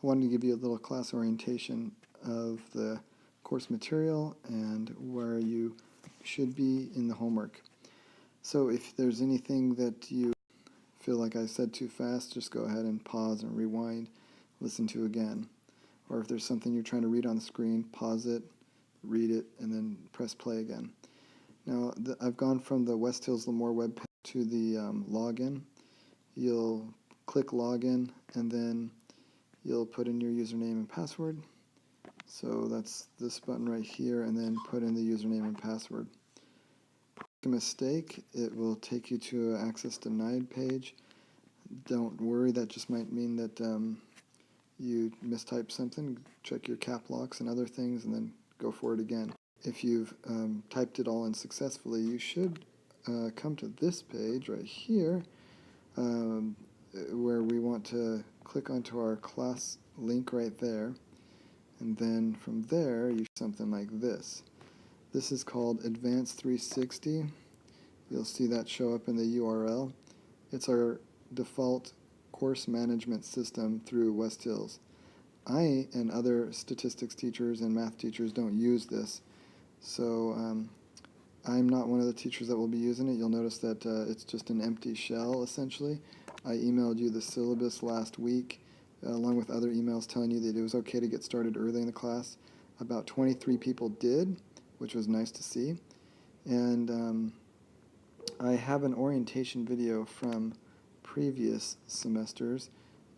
I wanted to give you a little class orientation of the course material and where you should be in the homework. So if there's anything that you feel like I said too fast, just go ahead and pause and rewind, listen to again. Or if there's something you're trying to read on the screen, pause it, read it, and then press play again. Now, I've gone from the West Hills Lemoore web page to the login. You'll click login, and then you'll put in your username and password. So that's this button right here, and then put in the username and password. Make a mistake, it will take you to an access denied page. Don't worry, that just might mean that you mistyped something. Check your cap locks and other things, and then go for it again. If you've typed it all in successfully, you should come to this page right here, where we want to click onto our class link right there, and then from there you something like this. This is called Advanced 360. You'll see that show up in the URL. It's our default course management system through West Hills. I and other statistics teachers and math teachers don't use this, so I'm not one of the teachers that will be using it. You'll notice that it's just an empty shell, essentially. I emailed you the syllabus last week, along with other emails telling you that it was okay to get started early in the class. About 23 people did, which was nice to see. And I have an orientation video from previous semesters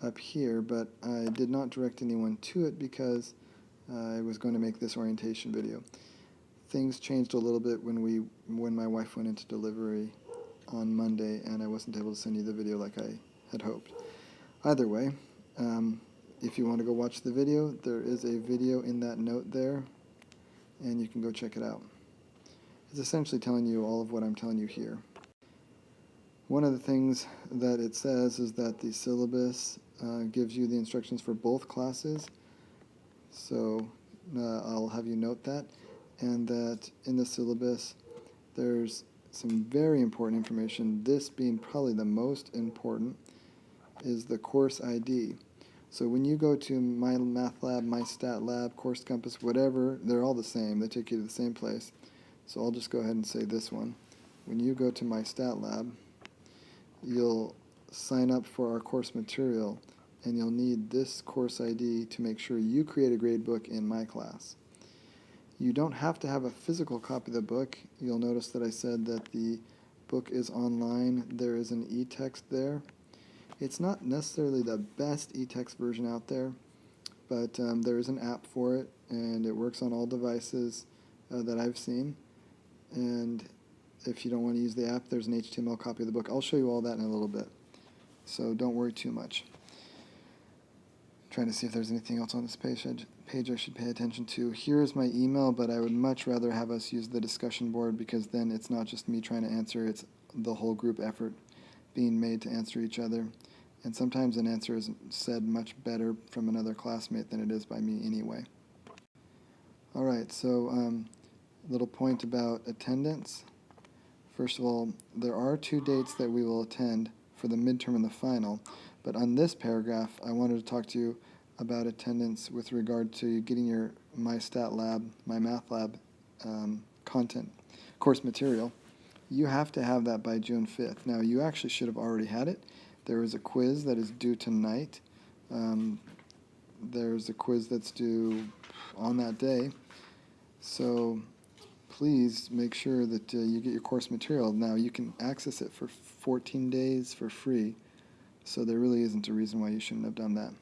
up here, but I did not direct anyone to it because I was going to make this orientation video. Things changed a little bit when my wife went into delivery on Monday, and I wasn't able to send you the video like I had hoped. Either way, if you want to go watch the video, there is a video in that note there, and you can go check it out. It's essentially telling you all of what I'm telling you here. One of the things that it says is that the syllabus gives you the instructions for both classes, so I'll have you note that, and that in the syllabus there's some very important information. This being probably the most important is the course ID. So when you go to My Math Lab, My Stat Lab, Course Compass, whatever, they're all the same. They take you to the same place. So I'll just go ahead and say this one. When you go to My Stat Lab, you'll sign up for our course material, and you'll need this course ID to make sure you create a grade book in my class. You don't have to have a physical copy of the book. You'll notice that I said that the book is online. There is an e-text there. It's not necessarily the best e-text version out there, but there is an app for it, and it works on all devices that I've seen. And if you don't want to use the app, there's an HTML copy of the book. I'll show you all that in a little bit, so don't worry too much. Trying to see if there's anything else on this page I should pay attention to. Here's my email, but I would much rather have us use the discussion board, because then it's not just me trying to answer, it's the whole group effort being made to answer each other. And sometimes an answer is said much better from another classmate than it is by me anyway. Alright, so little point about attendance. First of all, there are 2 dates that we will attend for the midterm and the final, but on this paragraph I wanted to talk to you about attendance with regard to getting your My Stat Lab, My Math Lab content, course material. You have to have that by June 5th. Now, you actually should have already had it. There is a quiz that is due tonight. There's a quiz that's due on that day. So please make sure that you get your course material. Now, you can access it for 14 days for free, so there really isn't a reason why you shouldn't have done that.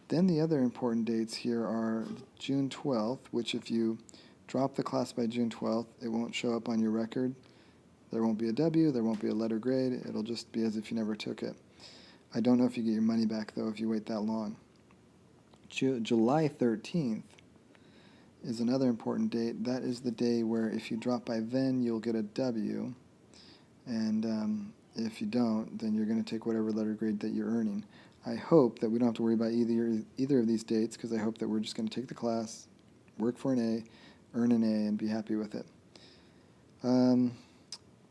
Then the other important dates here are June 12th, which if you drop the class by June 12th, it won't show up on your record. There won't be a W, there won't be a letter grade, it'll just be as if you never took it. I don't know if you get your money back, though, if you wait that long. July 13th is another important date. That is the day where if you drop by then, you'll get a W, and if you don't, then you're going to take whatever letter grade that you're earning. I hope that we don't have to worry about either of these dates, because I hope that we're just going to take the class, work for an A, earn an A, and be happy with it.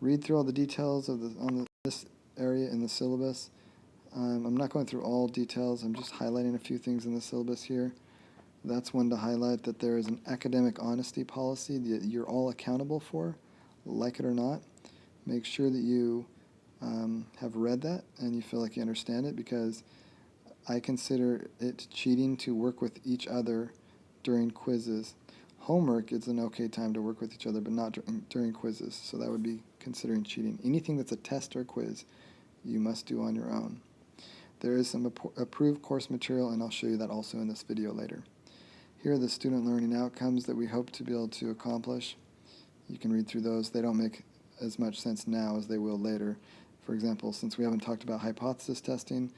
Read through all the details of this area in the syllabus. I'm not going through all details. I'm just highlighting a few things in the syllabus here. That's one to highlight, that there is an academic honesty policy that you're all accountable for, like it or not. Make sure that you have read that and you feel like you understand it, because I consider it cheating to work with each other during quizzes. Homework is an okay time to work with each other, but not during quizzes, so that would be considering cheating. Anything that's a test or quiz, you must do on your own. There is some approved course material, and I'll show you that also in this video later. Here are the student learning outcomes that we hope to be able to accomplish. You can read through those. They don't make as much sense now as they will later. For example, since we haven't talked about hypothesis testing,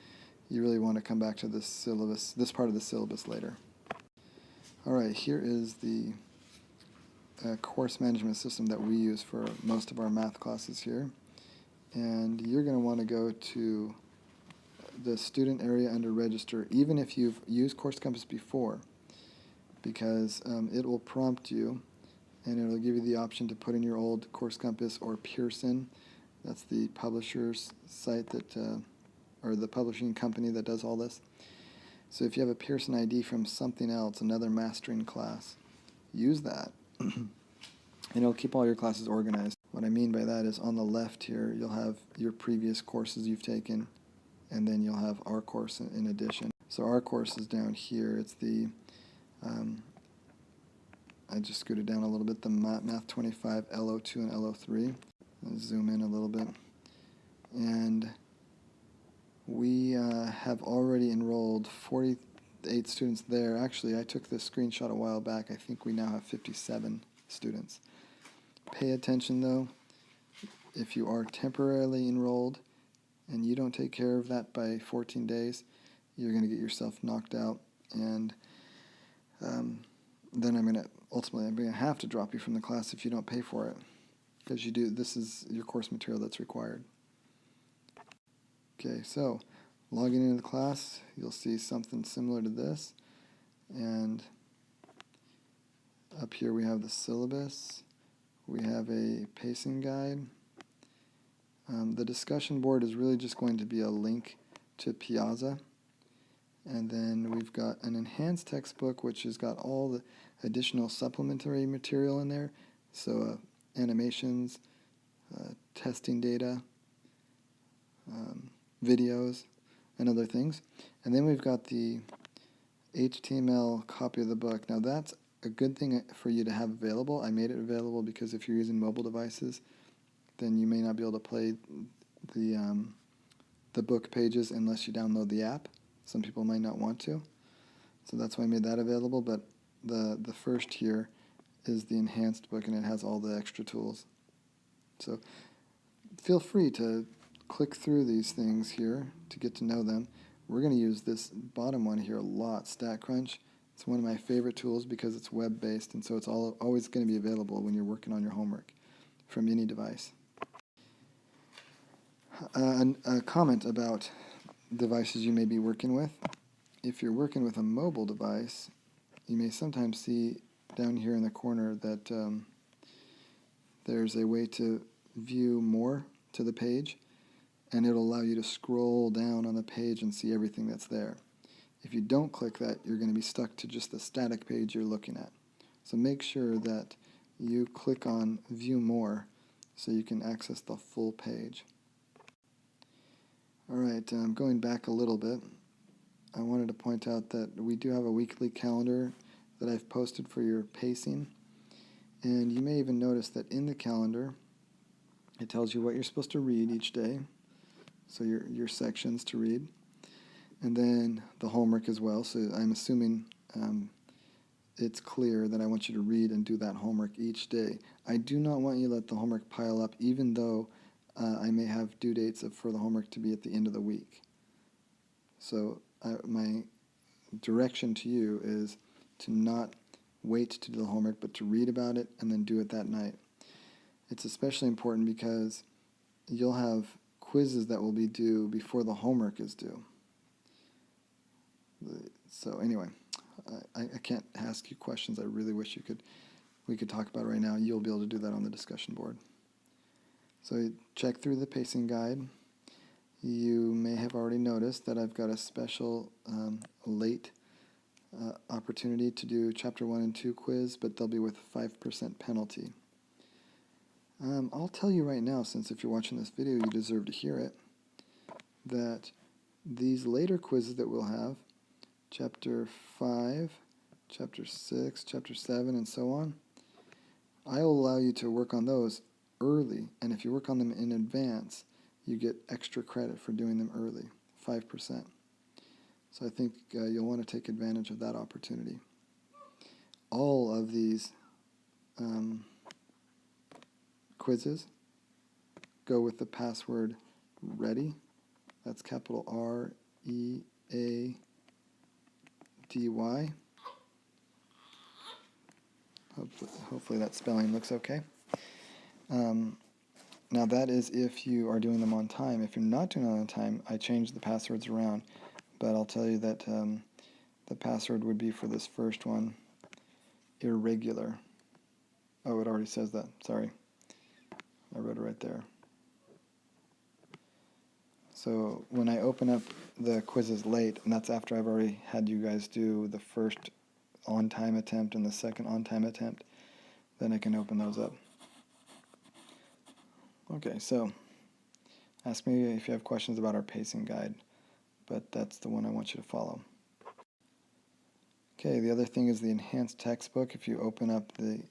you really want to come back to this syllabus, this part of the syllabus later. All right, here is the course management system that we use for most of our math classes here. And you're going to want to go to the student area under register, even if you've used Course Compass before, because it will prompt you and it'll give you the option to put in your old Course Compass or Pearson. That's the publisher's site that, or the publishing company that does all this. So if you have a Pearson ID from something else, another mastering class, use that. And it'll keep all your classes organized. What I mean by that is on the left here, you'll have your previous courses you've taken, and then you'll have our course in addition. So our course is down here. It's the, I just scooted down a little bit, the Math 25 LO2 and LO3. I'll zoom in a little bit. And we have already enrolled 48 students there. Actually, I took this screenshot a while back. I think we now have 57 students. Pay attention though, if you are temporarily enrolled and you don't take care of that by 14 days, you're going to get yourself knocked out, and then I'm going to have to drop you from the class if you don't pay for it, because this is your course material that's required. Okay, so logging into the class, you'll see something similar to this, and up here we have the syllabus, we have a pacing guide. The discussion board is really just going to be a link to Piazza. And then we've got an enhanced textbook, which has got all the additional supplementary material in there. So animations, testing data, videos, and other things. And then we've got the HTML copy of the book. Now that's a good thing for you to have available. I made it available because if you're using mobile devices, then you may not be able to play the book pages unless you download the app. Some people might not want to, so that's why I made that available. But the first here is the enhanced book, and it has all the extra tools. So feel free to click through these things here to get to know them. We're going to use this bottom one here a lot, StatCrunch. It's one of my favorite tools because it's web-based, and so it's always going to be available when you're working on your homework from any device. A comment about devices you may be working with. If you're working with a mobile device, you may sometimes see down here in the corner that there's a way to view more to the page, and it'll allow you to scroll down on the page and see everything that's there. If you don't click that, you're going to be stuck to just the static page you're looking at. So make sure that you click on View More so you can access the full page. Alright, going back a little bit, I wanted to point out that we do have a weekly calendar that I've posted for your pacing. And you may even notice that in the calendar, it tells you what you're supposed to read each day, so your sections to read, and then the homework as well. So I'm assuming it's clear that I want you to read and do that homework each day. I do not want you to let the homework pile up, even though I may have due dates for the homework to be at the end of the week. So my direction to you is to not wait to do the homework, but to read about it and then do it that night. It's especially important because you'll have quizzes that will be due before the homework is due. So anyway, I can't ask you questions. I really wish we could talk about it right now. You'll be able to do that on the discussion board. So check through the pacing guide. You may have already noticed that I've got a special late opportunity to do Chapter 1 and 2 quiz, but they'll be with 5% penalty. I'll tell you right now, since if you're watching this video you deserve to hear it, that these later quizzes that we'll have, Chapter 5, Chapter 6, Chapter 7, and so on, I'll allow you to work on those early, and if you work on them in advance, you get extra credit for doing them early, 5%. So I think you'll want to take advantage of that opportunity. All of these quizzes go with the password READY. That's capital R-E-A-D-Y. Hopefully that spelling looks okay. Now that is if you are doing them on time. If you're not doing them on time, I changed the passwords around, but I'll tell you that the password would be for this first one, irregular. Oh, it already says that. Sorry. I wrote it right there. So when I open up the quizzes late, and that's after I've already had you guys do the first on-time attempt and the second on-time attempt, then I can open those up. Okay, so ask me if you have questions about our pacing guide, but that's the one I want you to follow. Okay, the other thing is the enhanced textbook. If you open up the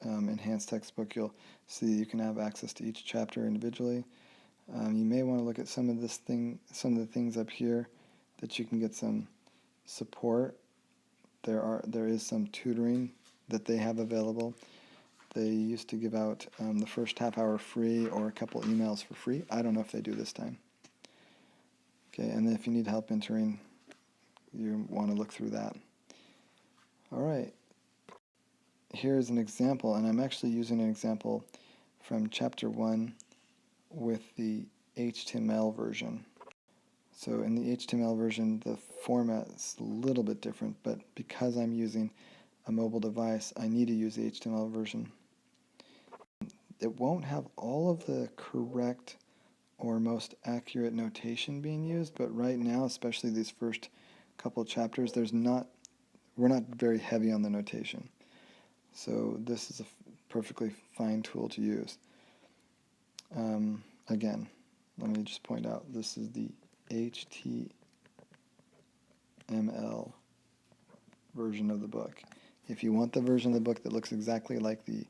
enhanced textbook, you'll see you can have access to each chapter individually. You may want to look at some of the things up here that you can get some support. There is some tutoring that they have available. They used to give out the first half hour free or a couple emails for free. I don't know if they do this time. Okay, and then if you need help entering, you want to look through that. All right. Here's an example, and I'm actually using an example from Chapter 1 with the HTML version. So in the HTML version, the format is a little bit different, but because I'm using a mobile device, I need to use the HTML version. It won't have all of the correct or most accurate notation being used, but right now, especially these first couple chapters, we're not very heavy on the notation. So this is a perfectly fine tool to use. Again, let me just point out, this is the HTML version of the book. If you want the version of the book that looks exactly like the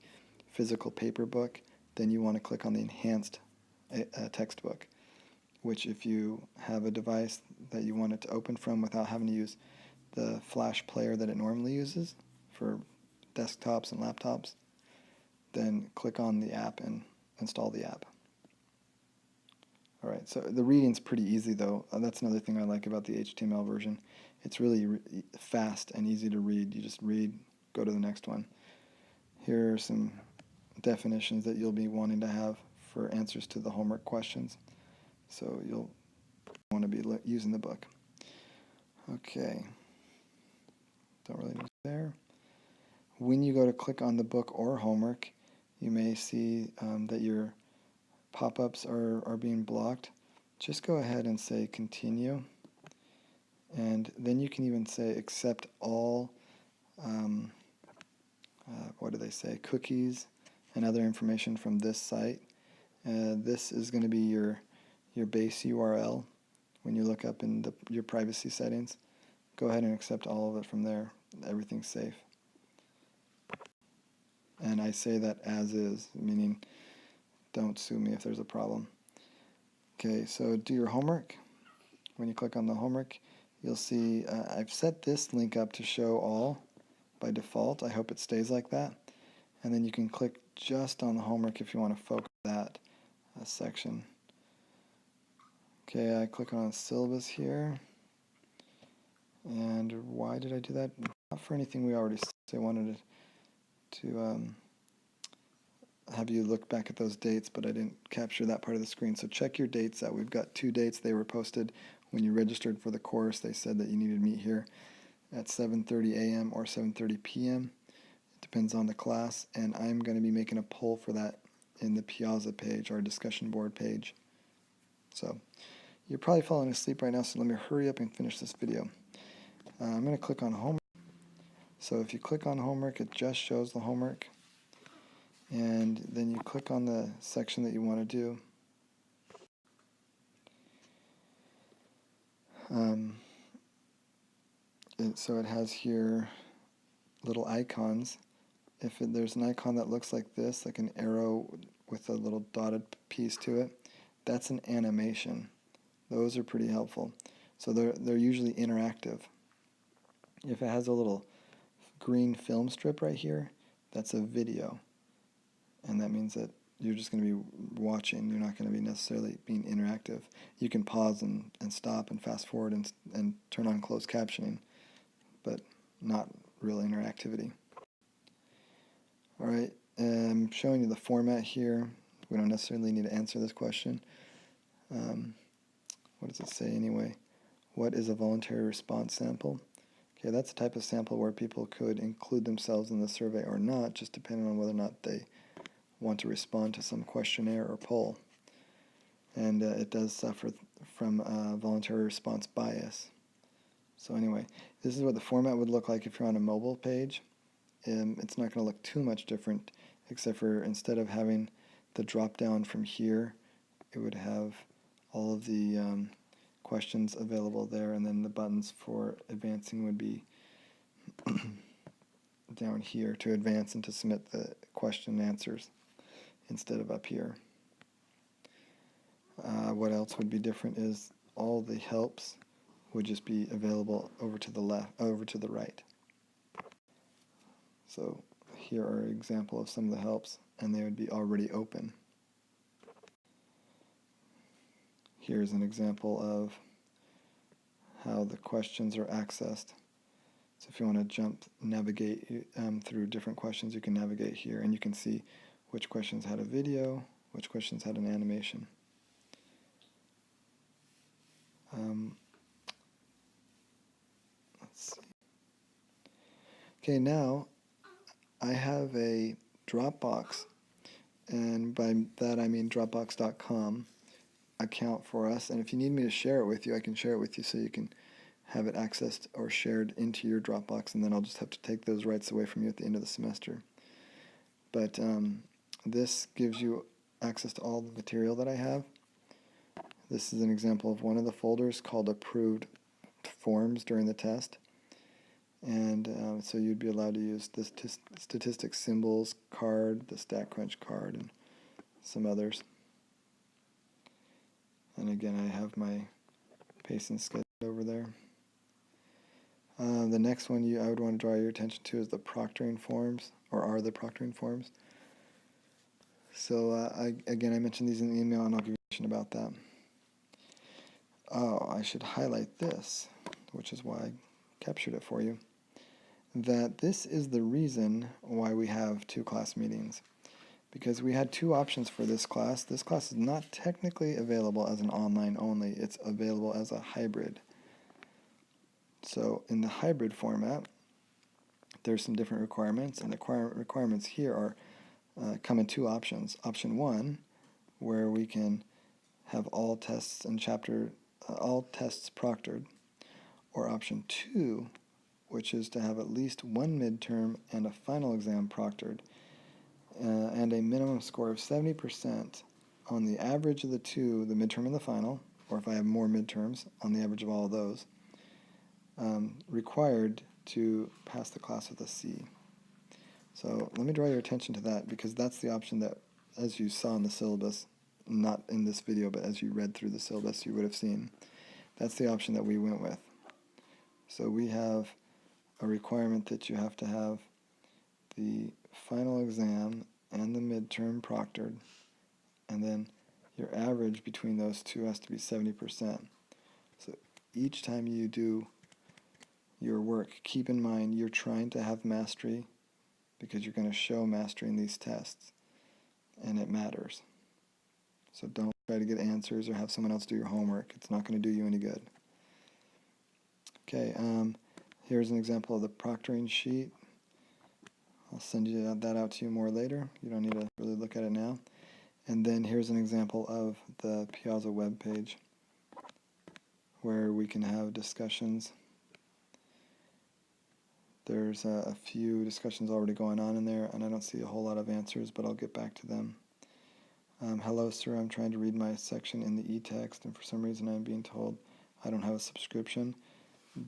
physical paper book, then you want to click on the enhanced textbook, which if you have a device that you want it to open from without having to use the flash player that it normally uses for desktops and laptops, then click on the app and install the app. All right, so the reading's pretty easy though. That's another thing I like about the HTML version. It's really fast and easy to read. You just read, go to the next one. Here are some definitions that you'll be wanting to have for answers to the homework questions. So you'll want to be using the book. Okay, don't really need there. When you go to click on the book or homework, you may see that your pop-ups are being blocked. Just go ahead and say continue, and then you can even say accept all what do they say, cookies and other information from this site. This is going to be your base URL when you look up in your privacy settings. Go ahead and accept all of it from there. Everything's safe. And I say that as is, meaning don't sue me if there's a problem. Okay, so do your homework. When you click on the homework, you'll see I've set this link up to show all by default. I hope it stays like that. And then you can click just on the homework if you want to focus that section. Okay, I click on syllabus here. And why did I do that? Not for anything we already said. I wanted to have you look back at those dates, but I didn't capture that part of the screen. So check your dates out. We've got 2 dates. They were posted when you registered for the course. They said that you needed to meet here at 7:30 a.m. or 7:30 p.m. It depends on the class, and I'm going to be making a poll for that in the Piazza page, our discussion board page. So You're probably falling asleep right now, so let me hurry up and finish this video. I'm going to click on homework. So if you click on homework, it just shows the homework. And then you click on the section that you want to do. So it has here little icons. If there's an icon that looks like this, like an arrow with a little dotted piece to it, that's an animation. Those are pretty helpful. So they're usually interactive. If it has a little green film strip right here, that's a video. And that means that you're just going to be watching. You're not going to be necessarily being interactive. You can pause and stop and fast forward and turn on closed captioning, but not real interactivity. All right, I'm showing you the format here. We don't necessarily need to answer this question. What does it say anyway? What is a voluntary response sample? Okay, that's a type of sample where people could include themselves in the survey or not, just depending on whether or not they want to respond to some questionnaire or poll. And it does suffer from voluntary response bias. So anyway, this is what the format would look like if you're on a mobile page. It's not going to look too much different, except for instead of having the drop down from here, it would have all of the questions available there, and then the buttons for advancing would be down here to advance and to submit the question and answers instead of up here. What else would be different is all the helps would just be available over to the left, over to the right. So here are an example of some of the helps, and they would be already open. Here's an example of how the questions are accessed. So if you want to navigate through different questions, you can navigate here, and you can see which questions had a video, which questions had an animation. Let's see. Okay, now I have a Dropbox, and by that I mean Dropbox.com account for us, and if you need me to share it with you, I can share it with you so you can have it accessed or shared into your Dropbox, and then I'll just have to take those rights away from you at the end of the semester. But this gives you access to all the material that I have. This is an example of one of the folders called Approved Forms during the test. And so you'd be allowed to use the statistics symbols card, the StatCrunch card, and some others. And again, I have my pacing schedule over there. The next one I would want to draw your attention to is the proctoring forms, or are the proctoring forms. So again, I mentioned these in the email, and I'll give you information about that. Oh, I should highlight this, which is why I captured it for you. That this is the reason why we have 2 class meetings. Because we had 2 options for this class. This class is not technically available as an online only. It's available as a hybrid. So in the hybrid format, there's some different requirements, and the requirements here are come in 2 options. Option 1, where we can have all tests and all tests proctored, or option 2, which is to have at least 1 midterm and a final exam proctored, and a minimum score of 70% on the average of the 2, the midterm and the final, or if I have more midterms, on the average of all of those, required to pass the class with a C. So let me draw your attention to that, because that's the option that, as you saw in the syllabus, not in this video, but as you read through the syllabus, you would have seen. That's the option that we went with. So we have a requirement that you have to have the final exam and the midterm proctored, and then your average between those 2 has to be 70%. So each time you do your work, keep in mind you're trying to have mastery, because you're going to show mastery in these tests, and it matters. So don't try to get answers or have someone else do your homework. It's not going to do you any good. Okay, here's an example of the proctoring sheet. I'll send you that out to you more later. You don't need to really look at it now. And then here's an example of the Piazza web page. where we can have discussions. There's a few discussions already going on in there, and I don't see a whole lot of answers, but I'll get back to them. Hello, sir. I'm trying to read my section in the e-text, and for some reason I'm being told I don't have a subscription.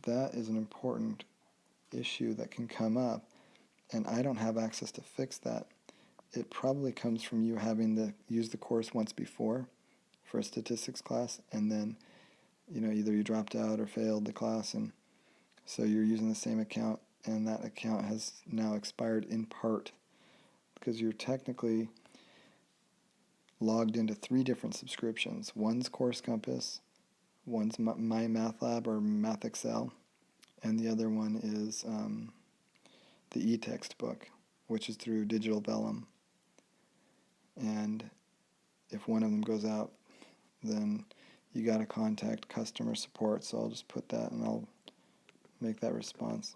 That is an important issue that can come up, and I don't have access to fix that. It probably comes from you having to use the course once before for a statistics class, and then either you dropped out or failed the class, and so you're using the same account, and that account has now expired in part because you're technically logged into 3 different subscriptions. One's Course Compass, one's My Math Lab or Math Excel, and the other one is the e-textbook, which is through Digital Vellum. And if one of them goes out, then you got to contact customer support. So I'll just put that, and I'll make that response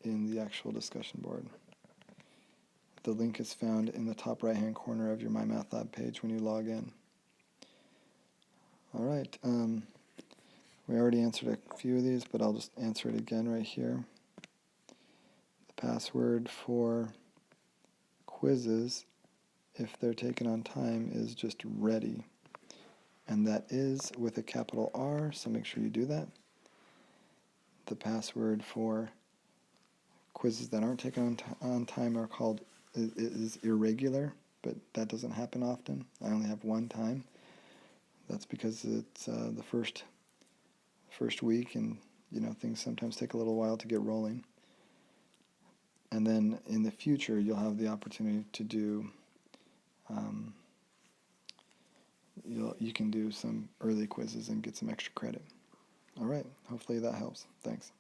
in the actual discussion board. The link is found in the top right-hand corner of your My Math Lab page when you log in. All right. We already answered a few of these, but I'll just answer it again right here. The password for quizzes, if they're taken on time, is just ready. And that is with a capital R, so make sure you do that. The password for quizzes that aren't taken on time are called is irregular, but that doesn't happen often. I only have one time. That's because it's the first week, and things sometimes take a little while to get rolling. And then in the future, you'll have the opportunity to do. You can do some early quizzes and get some extra credit. All right. Hopefully that helps. Thanks.